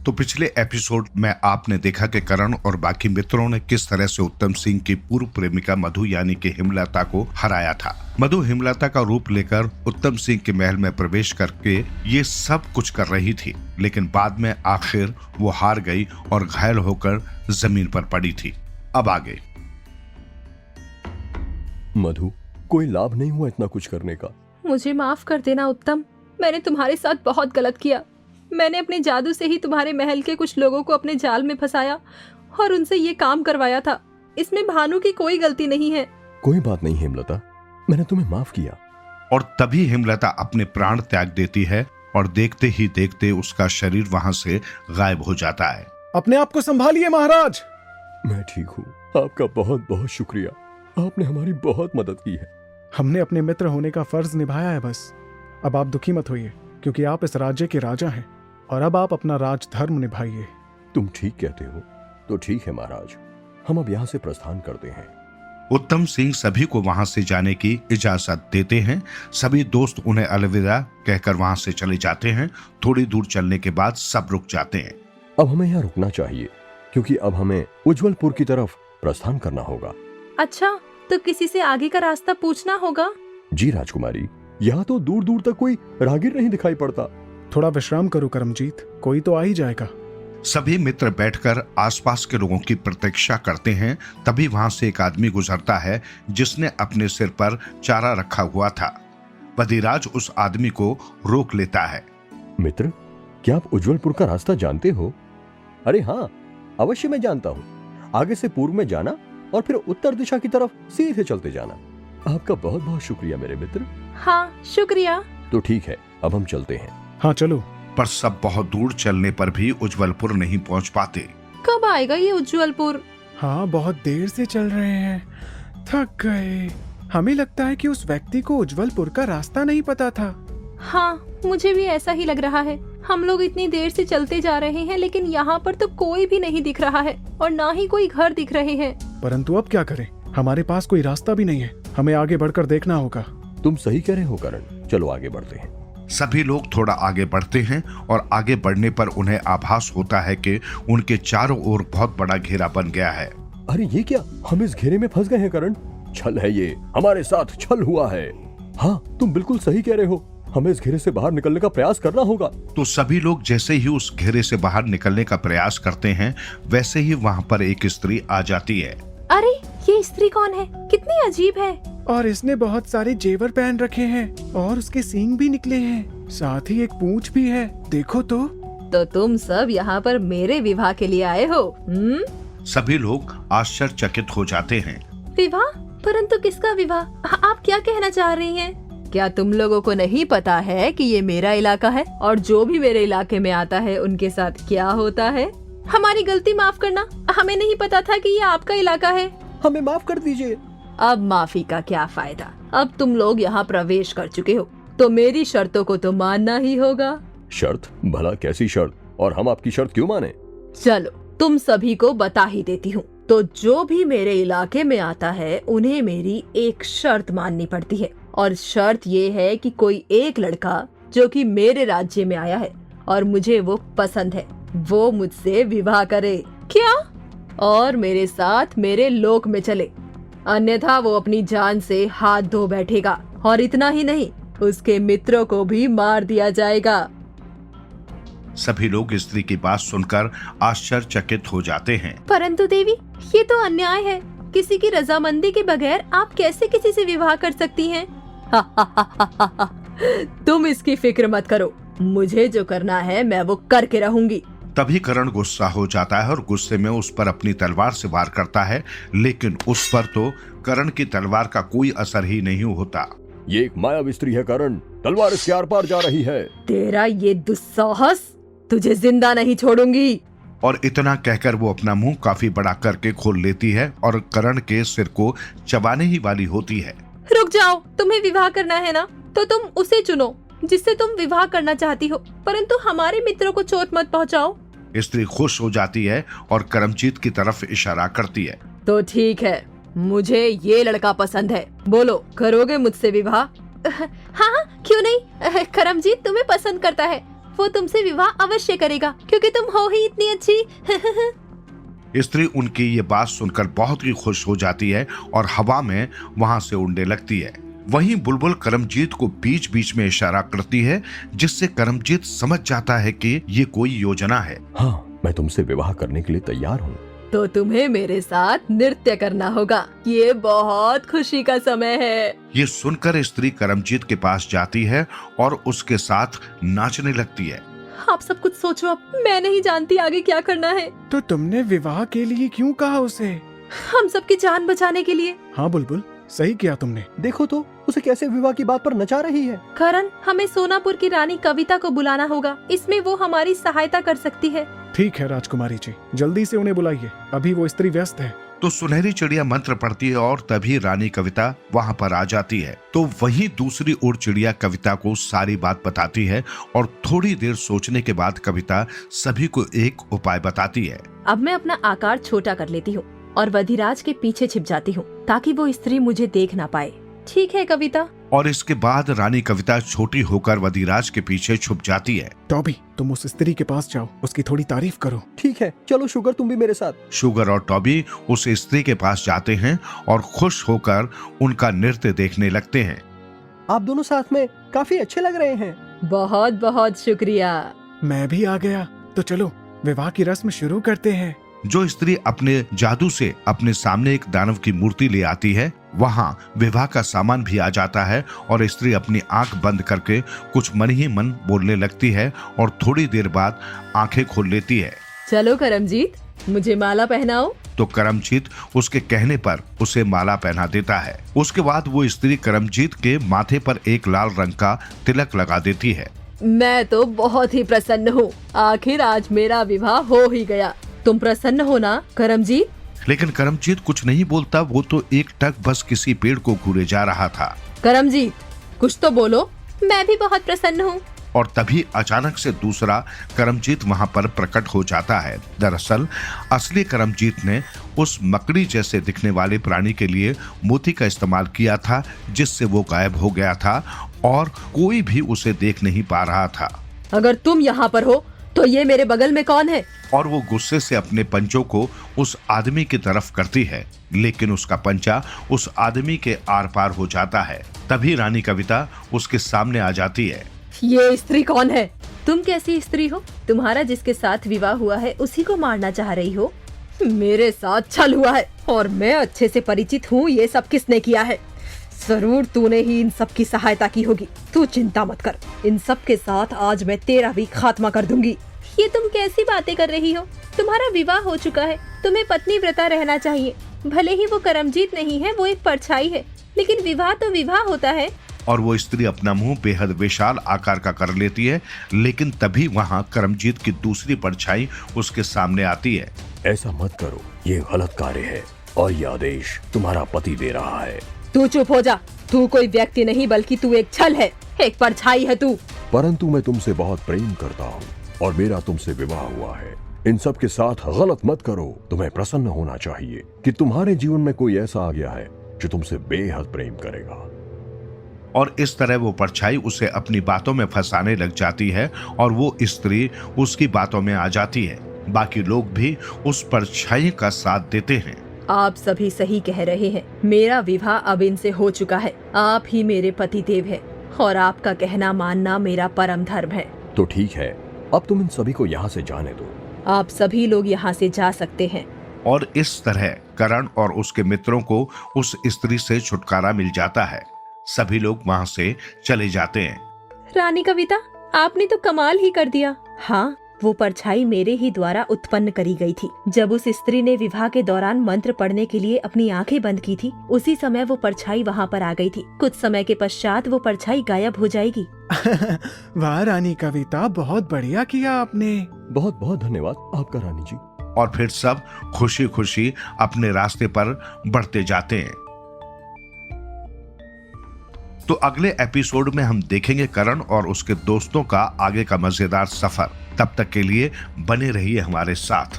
तो पिछले एपिसोड में आपने देखा कि करण और बाकी मित्रों ने किस तरह से उत्तम सिंह की पूर्व प्रेमिका मधु यानी कि हेमलता को हराया था। मधु हेमलता का रूप लेकर उत्तम सिंह के महल में प्रवेश करके ये सब कुछ कर रही थी, लेकिन बाद में आखिर वो हार गई और घायल होकर जमीन पर पड़ी थी। अब आगे। मधु, कोई लाभ नहीं हुआ इतना कुछ करने का। मुझे माफ कर देना उत्तम, मैंने तुम्हारे साथ बहुत गलत किया। मैंने अपने जादू से ही तुम्हारे महल के कुछ लोगों को अपने जाल में फंसाया और उनसे ये काम करवाया था। इसमें भानु की कोई गलती नहीं है। कोई बात नहीं हेमलता, मैंने तुम्हें माफ किया। और तभी हेमलता अपने प्राण त्याग देती है और देखते ही देखते उसका शरीर वहां से गायब हो जाता है। अपने आप को संभालिए महाराज। मैं ठीक हूँ, आपका बहुत बहुत शुक्रिया। आपने हमारी बहुत मदद की है। हमने अपने मित्र होने का फर्ज निभाया है बस। अब आप दुखी मत होइए, क्योंकि आप इस राज्य के राजा हैं और अब आप अपना राज धर्म निभाइए। तुम ठीक कहते हो, तो ठीक है महाराज, हम अब यहाँ से प्रस्थान करते हैं। उत्तम सिंह सभी को वहां से जाने की इजाजत देते हैं। सभी दोस्त उन्हें अलविदा कहकर वहां से चले जाते हैं। थोड़ी दूर चलने के बाद सब रुक जाते हैं। अब हमें यहाँ रुकना चाहिए, क्योंकि अब हमें उज्जवलपुर की तरफ प्रस्थान करना होगा। अच्छा, तो किसी से आगे का रास्ता पूछना होगा। जी राजकुमारी, यहाँ तो दूर दूर तक कोई राहगीर नहीं दिखाई पड़ता। थोड़ा विश्राम करो करमजीत, कोई तो आ ही जाएगा। सभी मित्र बैठकर आसपास के लोगों की प्रतीक्षा करते हैं। तभी वहां से एक आदमी गुजरता है जिसने अपने सिर पर चारा रखा हुआ था। बदिराज उस आदमी को रोक लेता है। मित्र, क्या आप उज्जवलपुर का रास्ता जानते हो? अरे हाँ, अवश्य मैं जानता हूँ। आगे से पूर्व में जाना और फिर उत्तर दिशा की तरफ सीधे चलते जाना। आपका बहुत बहुत शुक्रिया मेरे मित्र। हाँ, शुक्रिया। तो ठीक है, अब हम चलते हैं। हाँ चलो। पर सब बहुत दूर चलने पर भी उज्जवलपुर नहीं पहुंच पाते। कब आएगा ये उज्जवलपुर? हाँ, बहुत देर से चल रहे हैं, थक गए। हमें लगता है कि उस व्यक्ति को उज्जवलपुर का रास्ता नहीं पता था। हाँ, मुझे भी ऐसा ही लग रहा है। हम लोग इतनी देर से चलते जा रहे हैं, लेकिन यहाँ पर तो कोई भी नहीं दिख रहा है और ना ही कोई घर दिख रहे हैं। परंतु अब क्या करें, हमारे पास कोई रास्ता भी नहीं है। हमें आगे बढ़कर देखना होगा। तुम सही कह रहे हो करण, चलो आगे बढ़ते हैं। सभी लोग थोड़ा आगे बढ़ते हैं और आगे बढ़ने पर उन्हें आभास होता है कि उनके चारों ओर बहुत बड़ा घेरा बन गया है। अरे ये क्या, हम इस घेरे में फंस गए हैं करण। छल है ये, हमारे साथ छल हुआ है। हाँ, तुम बिल्कुल सही कह रहे हो, हमें इस घेरे से बाहर निकलने का प्रयास करना होगा। तो सभी लोग जैसे ही उस घेरे से बाहर निकलने का प्रयास करते हैं, वैसे ही वहाँ पर एक स्त्री आ जाती है। अरे, ये स्त्री कौन है? कितनी अजीब है। और इसने बहुत सारे जेवर पहन रखे हैं और उसके सींग भी निकले हैं, साथ ही एक पूंछ भी है। देखो तो तुम सब यहाँ पर मेरे विवाह के लिए आए हो? सभी लोग आश्चर्यचकित हो जाते हैं। विवाह? परंतु किसका विवाह? आप क्या कहना चाह रही हैं? क्या तुम लोगों को नहीं पता है कि ये मेरा इलाका है और जो भी मेरे इलाके में आता है उनके साथ क्या होता है? हमारी गलती माफ करना, हमें नहीं पता था कि ये आपका इलाका है। हमें माफ कर दीजिए। अब माफी का क्या फायदा? अब तुम लोग यहाँ प्रवेश कर चुके हो, तो मेरी शर्तों को तो मानना ही होगा। शर्त? भला कैसी शर्त? और हम आपकी शर्त क्यों माने? चलो, तुम सभी को बता ही देती हूँ। तो जो भी मेरे इलाके में आता है उन्हें मेरी एक शर्त माननी पड़ती है, और शर्त ये है कि कोई एक लड़का जो कि मेरे राज्य में आया है और मुझे वो पसंद है, वो मुझसे विवाह करे। क्या? और मेरे साथ मेरे लोक में चले, अन्यथा वो अपनी जान से हाथ धो बैठेगा। और इतना ही नहीं, उसके मित्रों को भी मार दिया जाएगा। सभी लोग स्त्री की बात सुनकर आश्चर्यचकित हो जाते हैं। परंतु देवी, ये तो अन्याय है। किसी की रजामंदी के बगैर आप कैसे किसी से विवाह कर सकती हैं? तुम इसकी फिक्र मत करो, मुझे जो करना है मैं वो करके रहूंगी। तभी करण गुस्सा हो जाता है और गुस्से में उस पर अपनी तलवार से वार करता है, लेकिन उस पर तो करण की तलवार का कोई असर ही नहीं होता। ये एक मायावी स्त्री है करण, तलवार इसके आर पार जा रही है। तेरा ये दुस्साहस, तुझे जिंदा नहीं छोड़ूंगी। और इतना कहकर वो अपना मुंह काफी बड़ा करके खोल लेती है और करण के सिर को चबाने ही वाली होती है। रुक जाओ, तुम्हें विवाह करना है ना, तो तुम उसे चुनो जिससे तुम विवाह करना चाहती हो, परंतु हमारे मित्रों को चोट मत पहुंचाओ। स्त्री खुश हो जाती है और करमजीत की तरफ इशारा करती है। तो ठीक है, मुझे ये लड़का पसंद है, बोलो करोगे मुझसे विवाह? हाँ, क्यों नहीं। करमजीत तुम्हें पसंद करता है, वो तुमसे विवाह अवश्य करेगा क्योंकि तुम हो ही इतनी अच्छी। स्त्री उनकी ये बात सुनकर बहुत ही खुश हो जाती है और हवा में वहां से उड़ने लगती है। वहीं बुलबुल करमजीत को बीच बीच में इशारा करती है, जिससे करमजीत समझ जाता है कि ये कोई योजना है। हाँ, मैं तुमसे विवाह करने के लिए तैयार हूँ। तो तुम्हें मेरे साथ नृत्य करना होगा, ये बहुत खुशी का समय है। ये सुनकर स्त्री करमजीत के पास जाती है और उसके साथ नाचने लगती है। आप सब कुछ सोचो, अब मैं नहीं जानती आगे क्या करना है। तो तुमने विवाह के लिए क्यों कहा उसे? हम सबकी जान बचाने के लिए। हाँ बुलबुल, सही किया तुमने। देखो तो उसे कैसे विवाह की बात पर नचा रही है। करण, हमें सोनापुर की रानी कविता को बुलाना होगा, इसमें वो हमारी सहायता कर सकती है। ठीक है राजकुमारी जी, जल्दी से उन्हें बुलाइए, अभी वो स्त्री व्यस्त है। तो सुनहरी चिड़िया मंत्र पढ़ती है और तभी रानी कविता वहां पर आ जाती है। तो वहीं दूसरी ओर चिड़िया कविता को सारी बात बताती है और थोड़ी देर सोचने के बाद कविता सभी को एक उपाय बताती है। अब मैं अपना आकार छोटा कर लेती हूँ और वधिराज के पीछे छिप जाती हूँ ताकि वो स्त्री मुझे देख ना पाए। ठीक है कविता। और इसके बाद रानी कविता छोटी होकर वधिराज के पीछे छुप जाती है। टॉबी, तुम उस स्त्री के पास जाओ, उसकी थोड़ी तारीफ करो। ठीक है, चलो शुगर, तुम भी मेरे साथ। शुगर और टॉबी उस स्त्री के पास जाते हैं और खुश होकर उनका नृत्य देखने लगते हैं। आप दोनों साथ में काफी अच्छे लग रहे हैं। बहुत बहुत शुक्रिया। मैं भी आ गया, तो चलो विवाह की रस्म शुरू करते हैं। जो स्त्री अपने जादू से अपने सामने एक दानव की मूर्ति ले आती है, वहाँ विवाह का सामान भी आ जाता है और स्त्री अपनी आंख बंद करके कुछ मन ही मन बोलने लगती है और थोड़ी देर बाद आंखें खोल लेती है। चलो करमजीत, मुझे माला पहनाओ। तो करमजीत उसके कहने पर उसे माला पहना देता है। उसके बाद वो स्त्री करमजीत के माथे पर एक लाल रंग का तिलक लगा देती है। मैं तो बहुत ही प्रसन्न हूँ, आखिर आज मेरा विवाह हो ही गया। तुम प्रसन्न हो ना करमजीत? लेकिन करमजीत कुछ नहीं बोलता, वो तो एक टक बस किसी पेड़ को घूरे जा रहा था। करमजीत, कुछ तो बोलो। मैं भी बहुत प्रसन्न हूँ। और तभी अचानक से दूसरा करमजीत वहां पर प्रकट हो जाता है। दरअसल असली करमजीत ने उस मकड़ी जैसे दिखने वाले प्राणी के लिए मोती का इस्तेमाल किया था, जिससे वो गायब हो गया था और कोई भी उसे देख नहीं पा रहा था। अगर तुम यहाँ पर हो तो ये मेरे बगल में कौन है? और वो गुस्से से अपने पंजों को उस आदमी की तरफ करती है, लेकिन उसका पंजा उस आदमी के आर पार हो जाता है। तभी रानी कविता उसके सामने आ जाती है। ये स्त्री कौन है? तुम कैसी स्त्री हो? तुम्हारा जिसके साथ विवाह हुआ है उसी को मारना चाह रही हो? मेरे साथ छल हुआ है और मैं अच्छे से परिचित हूँ ये सब किसने किया है। जरूर तूने ही इन सब की सहायता की होगी। तू चिंता मत कर, इन सब के साथ आज मैं तेरा भी खात्मा कर दूंगी। ये तुम कैसी बातें कर रही हो? तुम्हारा विवाह हो चुका है, तुम्हें पत्नी व्रता रहना चाहिए। भले ही वो करमजीत नहीं है, वो एक परछाई है, लेकिन विवाह तो विवाह होता है। और वो स्त्री अपना मुंह बेहद विशाल आकार का कर लेती है, लेकिन तभी वहाँ करमजीत की दूसरी परछाई उसके सामने आती है। ऐसा मत करो, ये गलत कार्य है और ये आदेश तुम्हारा पति दे रहा है। तू चुप हो जा। तू कोई व्यक्ति नहीं बल्कि तू एक छल है, एक परछाई है तू। परंतु मैं तुमसे बहुत प्रेम करता हूँ और मेरा तुमसे विवाह हुआ है। इन सब के साथ गलत मत करो। तुम्हें प्रसन्न होना चाहिए कि तुम्हारे जीवन में कोई ऐसा आ गया है जो तुमसे बेहद प्रेम करेगा। और इस तरह वो परछाई उसे अपनी बातों में फंसाने लग जाती है और वो स्त्री उसकी बातों में आ जाती है। बाकी लोग भी उस परछाई का साथ देते हैं। आप सभी सही कह रहे हैं, मेरा विवाह अब इनसे हो चुका है। आप ही मेरे पति देव है और आपका कहना मानना मेरा परम धर्म है। तो ठीक है, अब तुम इन सभी को यहाँ से जाने दो। आप सभी लोग यहाँ से जा सकते हैं। और इस तरह करण और उसके मित्रों को उस स्त्री से छुटकारा मिल जाता है। सभी लोग वहाँ से चले जाते हैं। रानी कविता, आपने तो कमाल ही कर दिया। हाँ, वो परछाई मेरे ही द्वारा उत्पन्न करी गई थी। जब उस स्त्री ने विवाह के दौरान मंत्र पढ़ने के लिए अपनी आंखें बंद की थी, उसी समय वो परछाई वहाँ पर आ गई थी। कुछ समय के पश्चात वो परछाई गायब हो जाएगी। वाह रानी कविता, बहुत बढ़िया किया आपने। बहुत बहुत धन्यवाद आपका रानी जी। और फिर सब खुशी खुशी अपने रास्ते पर बढ़ते जाते हैं। तो अगले एपिसोड में हम देखेंगे करण और उसके दोस्तों का आगे का मजेदार सफर। तब तक के लिए बने रहिए हमारे साथ।